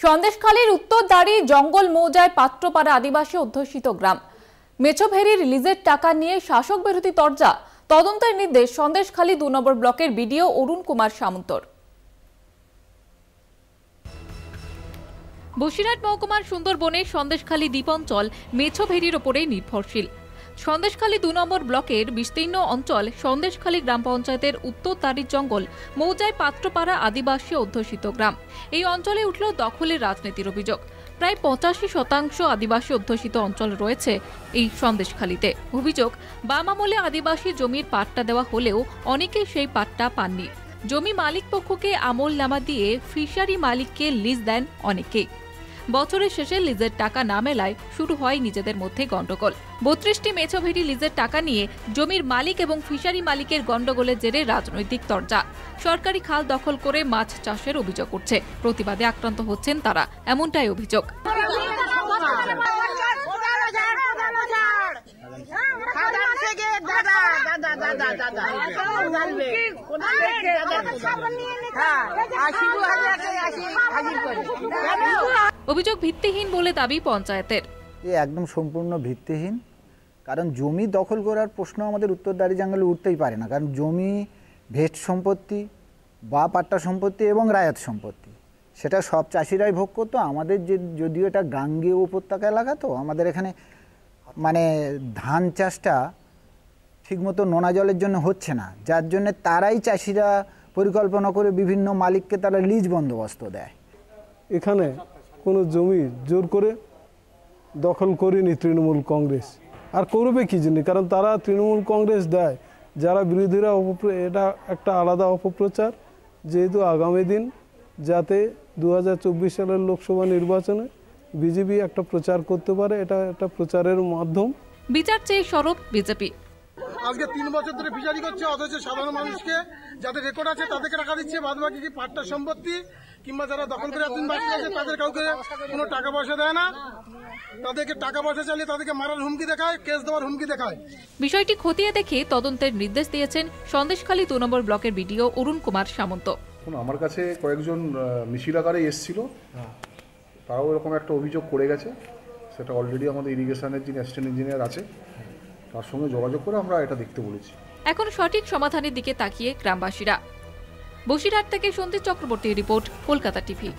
সন্দেশখালীর উত্তরদাঁড়ি জঙ্গল মৌজায় পাত্রপাড়া আদিবাসী অধ্যুষিত গ্রাম। মেছোভেরির লিজের টাকা নিয়ে শাসক বিরোধী তরজা। তদন্তের নির্দেশ সন্দেশখালী ২ নম্বর ব্লকের বিডিও অরুণ কুমার সামন্তর। বসিরহাট মহকুমার সুন্দরবনের সন্দেশখালী দ্বীপাঞ্চল মেছোভেরির ওপরে নির্ভরশীল। সন্দেশখালী ২ নম্বর ব্লকের বিস্তীর্ণ অঞ্চল সন্দেশখালী গ্রাম পঞ্চায়েতের উত্তরদাঁড়ির জঙ্গল মৌজায় পাত্রপাড়া আদিবাসী অধ্যুষিত গ্রাম। এই অঞ্চলে উঠল দখলের রাজনীতির অভিযোগ। প্রায় ৮৫% আদিবাসী অধ্যুষিত অঞ্চল রয়েছে এই সন্দেশখালীতে। অভিযোগ, বাম আমলে আদিবাসী জমির পাট্টা দেওয়া হলেও অনেকেই সেই পাট্টা পাননি। জমি মালিক পক্ষকে আমলনামা দিয়ে ফিশারি মালিককে লিজ দেন অনেকেই। বছরের শেষে লিজের টাকা না মেলায় শুরু হয় নিজেদের মধ্যে গন্ডগোল। ৩২টি মেছোভেরি লিজের টাকা নিয়ে জমির মালিক এবং ফিশারি মালিকের গন্ডগোলের জেরে রাজনৈতিক তরজা। সরকারি খাল দখল করে মাছ চাষের অভিযোগ উঠছে। প্রতিবাদে আক্রান্ত হচ্ছেন তারা, এমনটাই অভিযোগ। অভিযোগ ভিত্তিহীন বলে দাবি পঞ্চায়েতের। একদম সম্পূর্ণ ভিত্তিহীন, কারণ জমি দখল করার প্রশ্ন আমাদের উত্তরদাঁড়ি জঙ্গলে উঠতেই পারে না। কারণ জমি ভেস্ট সম্পত্তি বা পাট্টা সম্পত্তি এবং রায়ত সম্পত্তি, সেটা সব চাষিরাই ভোগ করতো। আমাদের যদিও এটা গাঙ্গেয় উপত্যকা এলাকা, তো আমাদের এখানে মানে ধান চাষটা ঠিকমতো নোনা জলের জন্য হচ্ছে না, যার জন্য তারাই চাষিরা পরিকল্পনা করে বিভিন্ন মালিককে তারা লিজ বন্দোবস্ত দেয়। এখানে কোনো জমি জোর করে দখল করেনি তৃণমূল কংগ্রেস, আর করবে কি জন্য? কারণ তারা তৃণমূল কংগ্রেস দেয়, যারা বিরোধীরা এটা একটা আলাদা অপপ্রচার, যেহেতু আগামী দিন যাতে ২০২৪ সালের লোকসভা নির্বাচনে বিজেপি একটা প্রচার করতে পারে, এটা একটা প্রচারের মাধ্যম। বিচার চেয়ে সরব বিজেপি। আজকে 3 বছর ধরে ফিশারি করছে, অথচ সাধারণ মানুষকে যাদের রেকর্ড আছে তাদেরকে টাকা দিচ্ছে, বাদ বাকি কি পাট্টা সম্পত্তি কিংবা যারা দখল করে এতদিন বাকি আছে তাদের কাউকে কোনো টাকা পয়সা দেয় না। তাদেরকে টাকা পয়সা চাইলে তাদেরকে মারার হুমকি দেখায়, কেস দেওয়ার হুমকি দেখায়। বিষয়টি খতিয়ে দেখে তদন্তের নির্দেশ দিয়েছেন সন্দেশখালী ২ নম্বর ব্লকের বিডিও অরুণ কুমার সামন্ত। আমার কাছে কয়েকজন মিছিল আকারে এসেছিল, তারাও এরকম একটা অভিযোগ করে গেছে। সেটা অলরেডি আমাদের ইরিগেশনের যিনি অ্যাসিস্ট্যান্ট ইঞ্জিনিয়ার আছে তার সঙ্গে যোগাযোগ করে আমরা এটা দেখতে বলেছি। এখন সঠিক সমাধানের দিকে তাকিয়ে গ্রামবাসীরা। বসিরহাট থেকে সন্দীপ চক্রবর্তীর রিপোর্ট, কলকাতা টিভি।